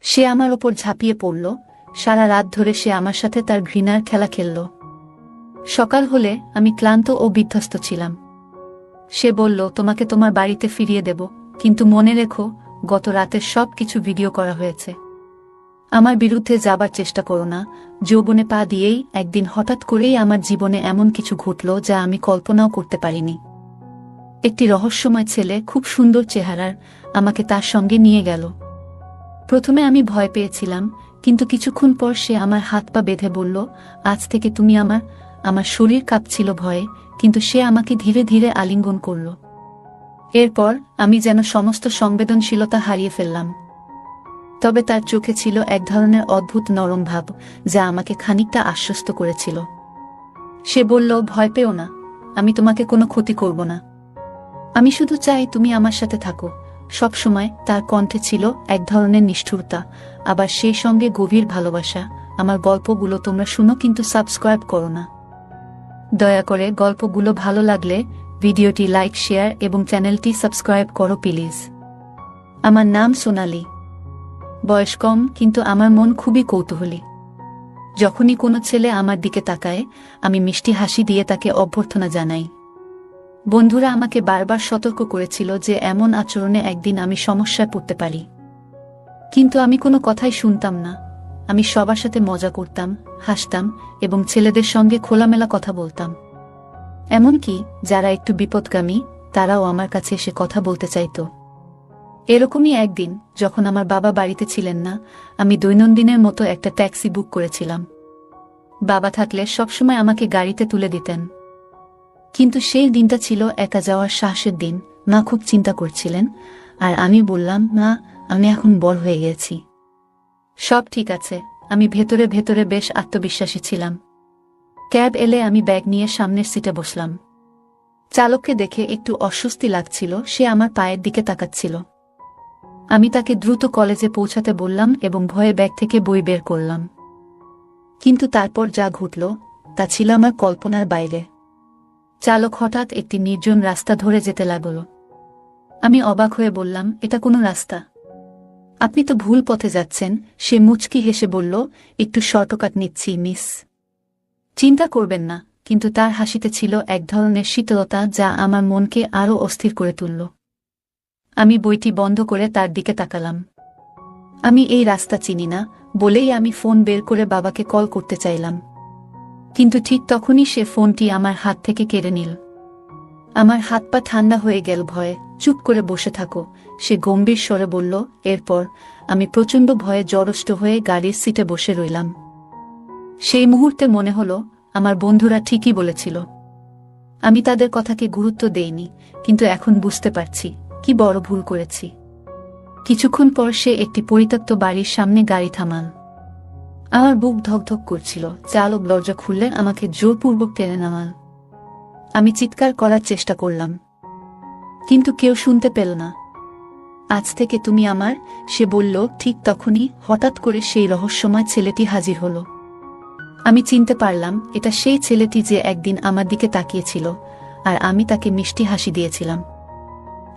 সে আমার ওপর ঝাঁপিয়ে পড়ল। সারা রাত ধরে সে আমার সাথে তার ঘৃণার খেলা খেলল। সকাল হলে আমি ক্লান্ত ও বিধ্বস্ত ছিলাম। সে বলল, তোমাকে তোমার বাড়িতে ফিরিয়ে দেব, কিন্তু মনে রেখো, গত রাতের সব কিছু ভিডিও করা হয়েছে। আমার বিরুদ্ধে যাবার চেষ্টা করো না। যৌবনে পা দিয়েই একদিন হঠাৎ করেই আমার জীবনে এমন কিছু ঘটল যা আমি কল্পনাও করতে পারিনি। একটি রহস্যময় ছেলে, খুব সুন্দর চেহারার, আমাকে তার সঙ্গে নিয়ে গেল। প্রথমে আমি ভয় পেয়েছিলাম, কিন্তু কিছুক্ষণ পর সে আমার হাত পা বেঁধে বলল, আজ থেকে তুমি আমার শরীর কাঁপছিল ভয়ে, কিন্তু সে আমাকে ধীরে ধীরে আলিঙ্গন করল। এরপর আমি যেন সমস্ত সংবেদনশীলতা হারিয়ে ফেললাম। তবে তার চোখে ছিল এক ধরনের অদ্ভুত নরম ভাব, যা আমাকে খানিকটা আশ্বস্ত করেছিল। সে বলল, ভয় পেও না, আমি তোমাকে কোনো ক্ষতি করব না। আমি শুধু চাই তুমি আমার সাথে থাকো সবসময়। তার কণ্ঠে ছিল এক ধরনের নিষ্ঠুরতা, আবার সেই সঙ্গে গভীর ভালোবাসা। আমার গল্পগুলো তোমরা শুনো, কিন্তু সাবস্ক্রাইব করো না। দয়া করে গল্পগুলো ভালো লাগলে ভিডিওটি লাইক, শেয়ার এবং চ্যানেলটি সাবস্ক্রাইব করো প্লিজ। আমার নাম সোনালি। বয়স কম, কিন্তু আমার মন খুবই কৌতূহলী। যখনই কোনো ছেলে আমার দিকে তাকায়, আমি মিষ্টি হাসি দিয়ে তাকে অভ্যর্থনা জানাই। বন্ধুরা আমাকে বারবার সতর্ক করেছিল যে এমন আচরণে একদিন আমি সমস্যায় পড়তে পারি, কিন্তু আমি কোনো কথাই শুনতাম না। আমি সবার সাথে মজা করতাম, হাসতাম এবং ছেলেদের সঙ্গে খোলামেলা কথা বলতাম। এমনকি যারা একটু বিপদগামী, তারাও আমার কাছে এসে কথা বলতে চাইত। এরকমই একদিন, যখন আমার বাবা বাড়িতে ছিলেন না, আমি দৈনন্দিনের মতো একটা ট্যাক্সি বুক করেছিলাম। বাবা থাকলে সবসময় আমাকে গাড়িতে তুলে দিতেন, কিন্তু সেই দিনটা ছিল একা যাওয়ার সাহসের দিন। মা খুব চিন্তা করছিলেন, আর আমি বললাম, মা, আমি এখন বড় হয়ে গেছি, সব ঠিক আছে। আমি ভেতরে ভেতরে বেশ আত্মবিশ্বাসী ছিলাম। ক্যাব এলে আমি ব্যাগ নিয়ে সামনের সিটে বসলাম। চালককে দেখে একটু অস্বস্তি লাগছিল, সে আমার পায়ের দিকে তাকাচ্ছিল। আমি তাকে দ্রুত কলেজে পৌঁছাতে বললাম এবং ভয়ে ব্যাগ থেকে বই বের করলাম। কিন্তু তারপর যা ঘটল তা ছিল আমার কল্পনার বাইরে। চালক হঠাৎ একটি নির্জন রাস্তা ধরে যেতে লাগল। আমি অবাক হয়ে বললাম, এটা কোনো রাস্তা? আপনি তো ভুল পথে যাচ্ছেন। সে মুচকি হেসে বলল, একটু শর্টকাট নিচ্ছি মিস, চিন্তা করবেন না। কিন্তু তার হাসিতে ছিল এক ধরনের শীতলতা যা আমার মনকে আরও অস্থির করে তুলল। আমি বইটি বন্ধ করে তার দিকে তাকালাম। আমি এই রাস্তা চিনি না বলেই আমি ফোন বের করে বাবাকে কল করতে চাইলাম, কিন্তু ঠিক তখনই সে ফোনটি আমার হাত থেকে কেড়ে নিল। আমার হাত পা ঠান্ডা হয়ে গেল ভয়ে। চুপ করে বসে থাকো, সে গম্ভীর স্বরে বলল। এরপর আমি প্রচণ্ড ভয়ে জড়ষ্ট হয়ে গাড়ির সিটে বসে রইলাম। সেই মুহূর্তে মনে হলো আমার বন্ধুরা ঠিকই বলেছিল। আমি তাদের কথাকে গুরুত্ব দেইনি, কিন্তু এখন বুঝতে পারছি কি বড় ভুল করেছি। কিছুক্ষণ পর সে একটি পরিত্যক্ত বাড়ির সামনে গাড়ি থামাল। আমার বুক ধকধক করছিল। চালক দরজা খুললে আমাকে জোরপূর্বক টেনে নামাল। আমি চিৎকার করার চেষ্টা করলাম, কিন্তু কেউ শুনতে পেল না। আজ থেকে তুমি আমার, সে বলল। ঠিক তখনই হঠাৎ করে সেই রহস্যময় ছেলেটি হাজির হল। আমি চিনতে পারলাম এটা সেই ছেলেটি যে একদিন আমার দিকে তাকিয়েছিল, আর আমি তাকে মিষ্টি হাসি দিয়েছিলাম।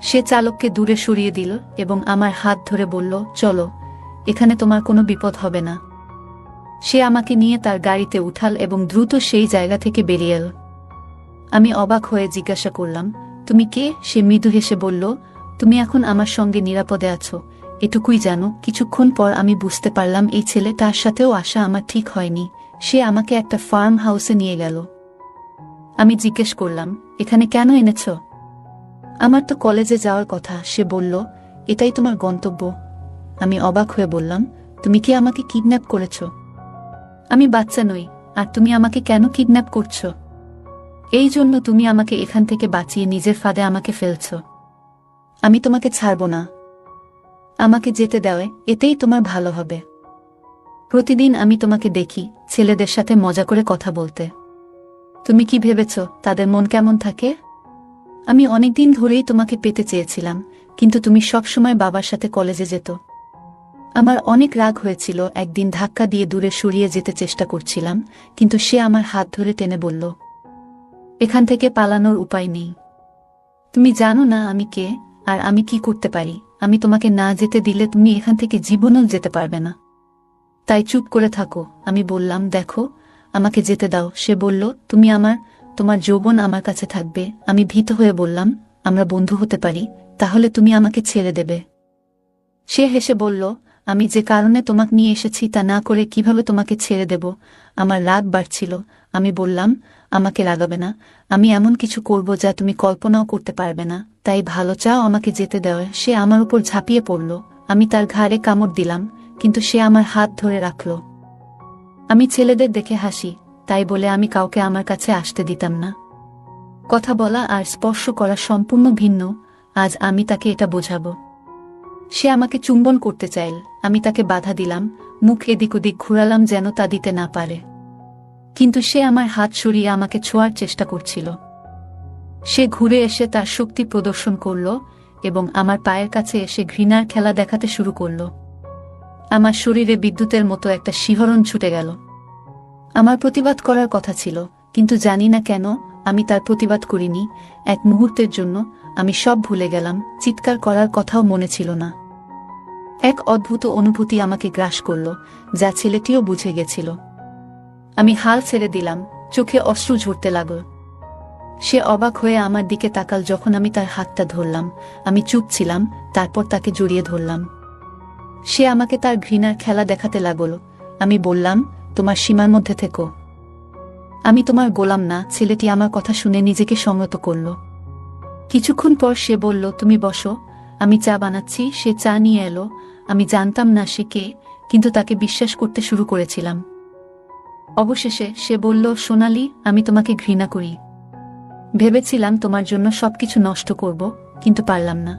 সে চালককে দূরে সরিয়ে দিল এবং আমার হাত ধরে বলল, চলো, এখানে তোমার কোনো বিপদ হবে না। সে আমাকে নিয়ে তার গাড়িতে উঠাল এবং দ্রুত সেই জায়গা থেকে বেরিয়ে এল। আমি অবাক হয়ে জিজ্ঞাসা করলাম, তুমি কে? সে মৃদু হেসে বলল, তুমি এখন আমার সঙ্গে নিরাপদে আছো, এটুকুই জানো। কিছুক্ষণ পর আমি বুঝতে পারলাম এই ছেলে, তার সাথেও আসা আমার ঠিক হয়নি। সে আমাকে একটা ফার্ম হাউসে নিয়ে গেল। আমি জিজ্ঞেস করলাম, এখানে কেন এনেছ? আমার তো কলেজে যাওয়ার কথা। সে বলল, এটাই তোমার গন্তব্য? আমি অবাক হয়ে বললাম, তুমি কি আমাকে কিডন্যাপ করেছ? আমি বাচ্চা নই, আর তুমি আমাকে কেন কিডন্যাপ করছো? এই জন্য তুমি আমাকে এখান থেকে বাঁচিয়ে নিজের ফাঁদে আমাকে ফেলছ। আমি তোমাকে ছাড়ব না। আমাকে যেতে দেওয়া, এতেই তোমার ভালো হবে। প্রতিদিন আমি তোমাকে দেখি ছেলেদের সাথে মজা করে কথা বলতে। তুমি কি ভেবেছ তাদের মন কেমন থাকে? আমি অনেকদিন ধরেই তোমাকে পেতে চেয়েছিলাম, কিন্তু তুমি সবসময় বাবার সাথে কলেজে যেত। আমার অনেক রাগ হয়েছিল। একদিন ধাক্কা দিয়ে দূরে সরিয়ে যেতে চেষ্টা করছিলাম, কিন্তু সে আমার হাত ধরে টেনে বলল, এখান থেকে পালানোর উপায় নেই। তুমি জানো না আমি কে আর আমি কি করতে পারি। আমি তোমাকে না যেতে দিলে তুমি এখান থেকে জীবনেও যেতে পারবে না। তাই চুপ করে থাকো। আমি বললাম, দেখো, আমাকে যেতে দাও। সে বলল, তোমার যৌবন আমার কাছে থাকবে। আমি ভীত হয়ে বললাম, আমরা বন্ধু হতে পারি, তাহলে তুমি আমাকে ছেড়ে দেবে? সে হেসে বলল, আমি যে কারণে তোমাকে নিয়ে এসেছি তা না করে কিভাবে তোমাকে ছেড়ে দেব? আমার রাগ বাড়ছিল। আমি বললাম, আমাকে রাগাবে না। আমি এমন কিছু করব যা তুমি কল্পনাও করতে পারবে না। তাই ভালো চাও আমাকে যেতে দেওয়া। সে আমার উপর ঝাঁপিয়ে পড়ল। আমি তার ঘাড়ে কামড় দিলাম, কিন্তু সে আমার হাত ধরে রাখল। আমি ছেলেদের দেখে হাসি, তাই বলে আমি কাউকে আমার কাছে আসতে দিতাম না। কথা বলা আর স্পর্শ করা সম্পূর্ণ ভিন্ন। আজ আমি তাকে এটা বোঝাবো। সে আমাকে চুম্বন করতে চাইল। আমি তাকে বাধা দিলাম, মুখ এদিক ওদিক ঘুরালাম যেন তা দিতে না পারে। কিন্তু সে আমার হাত সরিয়ে আমাকে ছোঁয়ার চেষ্টা করছিল। সে ঘুরে এসে তার শক্তি প্রদর্শন করল এবং আমার পায়ের কাছে এসে ঘৃণার খেলা দেখাতে শুরু করল। আমার শরীরে বিদ্যুতের মতো একটা শিহরণ ছুটে গেল। আমার প্রতিবাদ করার কথা ছিল, কিন্তু জানি না কেন আমি তার প্রতিবাদ করিনি। এক মুহূর্তের জন্য আমি সব ভুলে গেলাম, চিৎকার করার কথাও মনে ছিল না। এক অদ্ভুত অনুভূতি আমাকে গ্রাস করল, যা ছেলেটিও বুঝে গেছিল। আমি হাল ছেড়ে দিলাম, চোখে অশ্রু ঝরতে লাগল। সে অবাক হয়ে আমার দিকে তাকাল যখন আমি তার হাতটা ধরলাম। আমি চুপ ছিলাম, তারপর তাকে জড়িয়ে ধরলাম। সে আমাকে তার ঘৃণার খেলা দেখাতে লাগল। আমি বললাম, তোমার সীমার মধ্যে থেকো। আমি তোমার গোলাম না। ছেলেটি আমার কথা শুনে নিজেকে সংযত করল। কিছুক্ষণ পর সে বলল, তুমি বসো, আমি চা বানাচ্ছি। সে চা নিয়ে এলো। আমি জানতাম না সে কে, কিন্তু তাকে বিশ্বাস করতে শুরু করেছিলাম। অবশেষে সে বলল, সোনালি, আমি তোমাকে ঘৃণা করি। ভেবেছিলাম তোমার জন্য সবকিছু নষ্ট করব, কিন্তু পারলাম না।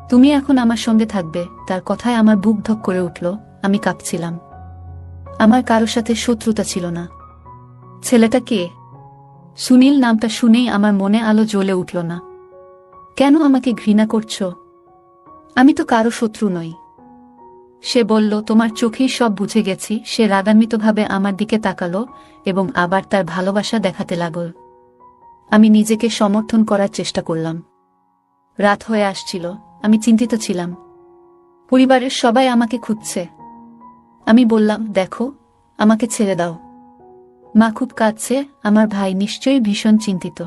তুমি এখন আমার সঙ্গে থাকবে। তার কথায় আমার বুক ধক করে উঠল। আমি কাঁপছিলাম। আমার কারো সাথে শত্রুতা ছিল না। ছেলেটা কে? সুনীল নামটা শুনেই আমার মনে আলো জ্বলে উঠল না। কেন আমাকে ঘৃণা করছো? আমি তো কারো শত্রু নই। সে বলল, তোমার চোখেই সব বুঝে গেছি। সে রাগান্বিতভাবে আমার দিকে তাকালো এবং আবার তার ভালোবাসা দেখাতে লাগল। আমি নিজেকে সমর্থন করার চেষ্টা করলাম। রাত হয়ে আসছিল। আমি চিন্তিত ছিলাম। পরিবারের সবাই আমাকে খুঁজছে। আমি বললাম, দেখো, আমাকে ছেড়ে দাও। মা খুব কাঁদছে। আমার ভাই নিশ্চয়ই ভীষণ চিন্তিত।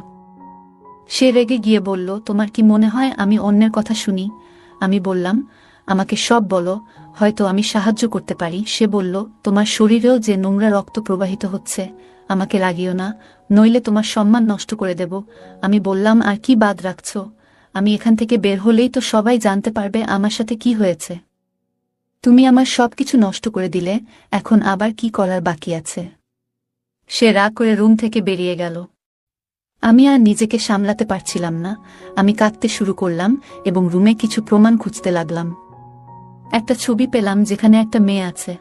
সে রেগে গিয়ে বলল, তোমার কি মনে হয় আমি অন্যের কথা শুনি? আমি বললাম, আমাকে সব বলো, হয়তো আমি সাহায্য করতে পারি। সে বলল, তোমার শরীরেও যে নোংরা রক্ত প্রবাহিত হচ্ছে, আমাকে লাগিও না, নইলে তোমার সম্মান নষ্ট করে দেব। আমি বললাম, আর কি বাদ রাখছ? আমি এখান থেকে বের হলেই তো সবাই জানতে পারবে আমার সাথে কি হয়েছে। তুমি আমার সবকিছু নষ্ট করে দিলে, এখন আবার কি করার বাকি আছে? সে রাগ করে রুম থেকে বেরিয়ে গেল। আমি আর নিজেকে সামলাতে পারছিলাম না। আমি কাঁদতে শুরু করলাম এবং রুমে কিছু প্রমাণ খুঁজতে লাগলাম। একটা ছবি পেলাম যেখানে একটা মেয়ে আছে।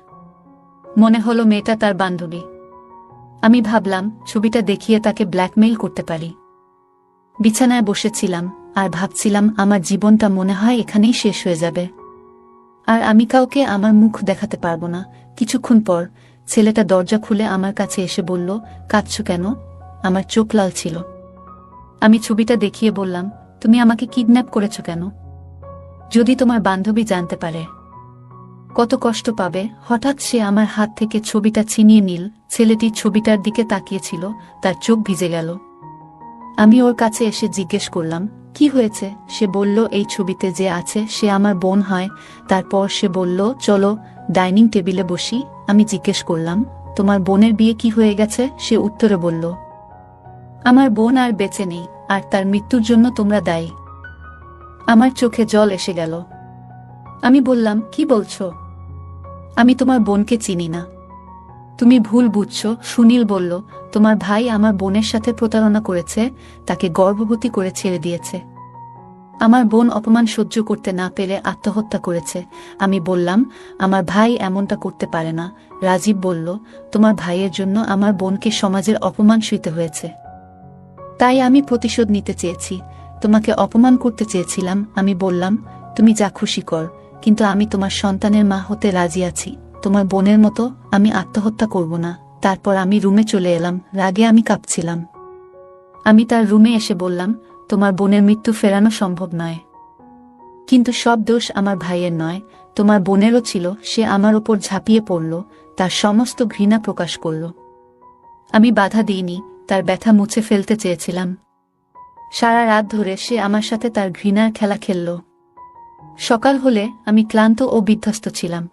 মনে হলো মেয়েটা তার বান্ধবী। আমি ভাবলাম, ছবিটা দেখিয়ে তাকে ব্ল্যাকমেইল করতে পারি। বিছানায় বসেছিলাম আর ভাবছিলাম, আমার জীবনটা মনে হয় এখানেই শেষ হয়ে যাবে। আর আমি কাউকে আমার মুখ দেখাতে পারবো না। কিছুক্ষণ পর ছেলেটা দরজা খুলে আমার কাছে এসে বলল, কাঁদছো কেন? আমার চোখ লাল ছিল। আমি ছবিটা দেখিয়ে বললাম, তুমি আমাকে কিডন্যাপ করেছো কেন? যদি তোমার বান্ধবী জানতে পারে, কত কষ্ট পাবে। হঠাৎ সে আমার হাত থেকে ছবিটা ছিনিয়ে নিল। ছেলেটি ছবিটার দিকে তাকিয়েছিল, তার চোখ ভিজে গেল। আমি ওর কাছে এসে জিজ্ঞেস করলাম, কি হয়েছে? সে বলল, এই ছবিতে যে আছে সে আমার বোন হয়। তারপর সে বলল, চলো ডাইনিং টেবিলে বসি। আমি জিজ্ঞেস করলাম, তোমার বোনের বিয়ে কি হয়ে গেছে? সে উত্তরে বলল, আমার বোন আর বেঁচে নেই, আর তার মৃত্যুর জন্য তোমরা দায়ী। আমার চোখে জল এসে গেল। আমি বললাম, কি বলছো? আমি তোমার বোনকে চিনি না। তুমি ভুল বুঝছো। সুনীল বলল, তোমার ভাই আমার বোনের সাথে প্রতারণা করেছে, তাকে গর্ভবতী করে ছেড়ে দিয়েছে। আমার বোন অপমান সহ্য করতে না পেরে আত্মহত্যা করেছে। আমি বললাম, আমার ভাই এমনটা করতে পারে না। রাজীব বলল, তোমার ভাইয়ের জন্য আমার বোনকে সমাজের অপমান সইতে হয়েছে। তাই আমি প্রতিশোধ নিতে চেয়েছি। তোমাকে অপমান করতে চেয়েছিলাম। আমি বললাম, তুমি যা খুশি কর, কিন্তু আমি তোমার সন্তানের মা হতে রাজি আছি। তোমার বোনের মতো আমি আত্মহত্যা করব না। তারপর আমি রুমে চলে এলাম। রাগে আমি কাঁপছিলাম। আমি তার রুমে এসে বললাম, তোমার বোনের মৃত্যু ফেরানো সম্ভব নয়। কিন্তু সব দোষ আমার ভাইয়ের নয়, তোমার বোনেরও ছিল। সে আমার ওপর ঝাঁপিয়ে পড়ল, তার সমস্ত ঘৃণা প্রকাশ করল। আমি বাধা দিইনি, তার ব্যথা মুছে ফেলতে চেয়েছিলাম। সারা রাত ধরে সে আমার সাথে তার ঘৃণার খেলা খেলল। সকাল হলে আমি ক্লান্ত ও বিধ্বস্ত ছিলাম।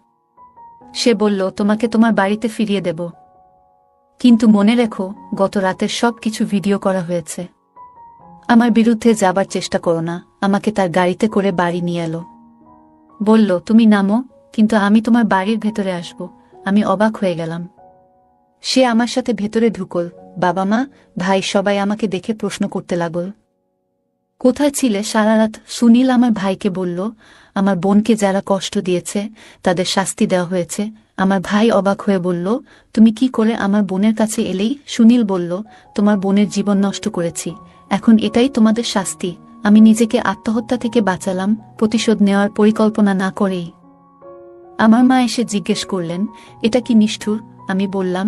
সে বলল, তোমাকে তোমার বাড়িতে ফিরিয়ে দেব, কিন্তু মনে রেখো গত রাতের সব কিছু ভিডিও করা হয়েছে। আমার বিরুদ্ধে যাবার চেষ্টা করো না। আমাকে তার গাড়িতে করে বাড়ি নিয়ে এলো। বলল, তুমি নামো, কিন্তু আমি তোমার বাড়ির ভেতরে আসব। আমি অবাক হয়ে গেলাম। সে আমার সাথে ভেতরে ঢুকল। বাবা মা ভাই সবাই আমাকে দেখে প্রশ্ন করতে লাগল, কোথায় ছিলে সারা রাত? সুনীল আমার ভাইকে বলল, আমার বোনকে যারা কষ্ট দিয়েছে তাদের শাস্তি দেওয়া হয়েছে। আমার ভাই অবাক হয়ে বলল, তুমি কি করে আমার বোনের কাছে এলেই? সুনীল বলল, তোমার বোনের জীবন নষ্ট করেছি, এখন এটাই তোমাদের শাস্তি। আমি নিজেকে আত্মহত্যা থেকে বাঁচালাম, প্রতিশোধ নেওয়ার পরিকল্পনা না করেই। আমার মা এসে জিজ্ঞেস করলেন, এটা কি নিষ্ঠুর? আমি বললাম,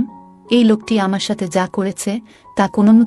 এই লোকটি আমার সাথে যা করেছে তা কোনো